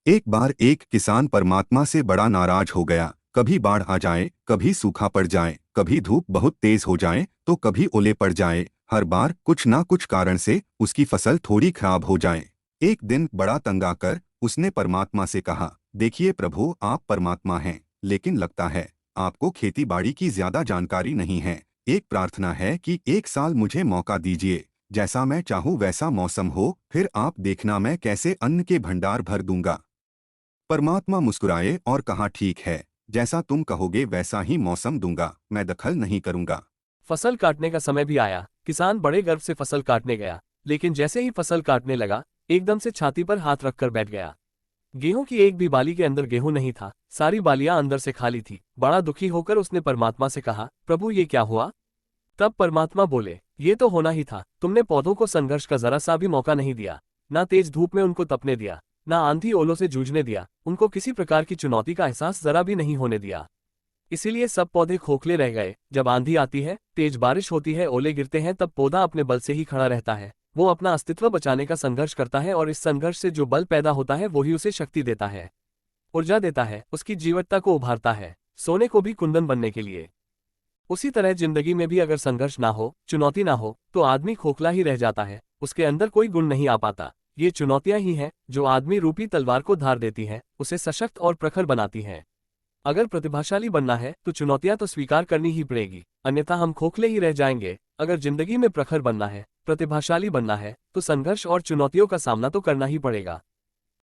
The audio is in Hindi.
एक बार एक किसान परमात्मा से बड़ा नाराज हो गया। कभी बाढ़ आ जाए, कभी सूखा पड़ जाए, कभी धूप बहुत तेज हो जाए तो कभी ओले पड़ जाए। हर बार कुछ ना कुछ कारण से उसकी फसल थोड़ी खराब हो जाए। एक दिन बड़ा तंग आकर उसने परमात्मा से कहा, देखिए प्रभु, आप परमात्मा हैं, लेकिन लगता है आपको खेती बाड़ी की ज्यादा जानकारी नहीं है। एक प्रार्थना है कि एक साल मुझे मौका दीजिए, जैसा मैं चाहूँ वैसा मौसम हो, फिर आप देखना मैं कैसे अन्न के भंडार भर दूंगा। परमात्मा मुस्कुराए और कहा, ठीक है, जैसा तुम कहोगे वैसा ही मौसम दूंगा, मैं दखल नहीं करूंगा। फसल काटने का समय भी आया। किसान बड़े गर्व से फसल काटने गया, लेकिन जैसे ही फसल काटने लगा, एकदम से छाती पर हाथ रखकर बैठ गया। गेहूं की एक भी बाली के अंदर गेहूं नहीं था, सारी बालियां अंदर से खाली थी। बड़ा दुखी होकर उसने परमात्मा से कहा, प्रभु ये क्या हुआ? तब परमात्मा बोले, ये तो होना ही था। तुमने पौधों को संघर्ष का जरा सा भी मौका नहीं दिया, ना तेज धूप में उनको तपने दिया, ना आंधी ओलों से जूझने दिया, उनको किसी प्रकार की चुनौती का एहसास जरा भी नहीं होने दिया। इसीलिए सब पौधे खोखले रह गए। जब आंधी आती है, तेज बारिश होती है, ओले गिरते हैं, तब पौधा अपने बल से ही खड़ा रहता है। वो अपना अस्तित्व बचाने का संघर्ष करता है और इस संघर्ष से जो बल पैदा होता है वही उसे शक्ति देता है, ऊर्जा देता है, उसकी जीवटता को उभारता है, सोने को भी कुंदन बनने के लिए। उसी तरह जिंदगी में भी अगर संघर्ष ना हो, चुनौती ना हो, तो आदमी खोखला ही रह जाता है, उसके अंदर कोई गुण नहीं आ पाता। ये चुनौतियां ही हैं जो आदमी रूपी तलवार को धार देती हैं, उसे सशक्त और प्रखर बनाती हैं। अगर प्रतिभाशाली बनना है तो चुनौतियां तो स्वीकार करनी ही पड़ेगी, अन्यथा हम खोखले ही रह जाएंगे। अगर जिंदगी में प्रखर बनना है, प्रतिभाशाली बनना है, तो संघर्ष और चुनौतियों का सामना तो करना ही पड़ेगा।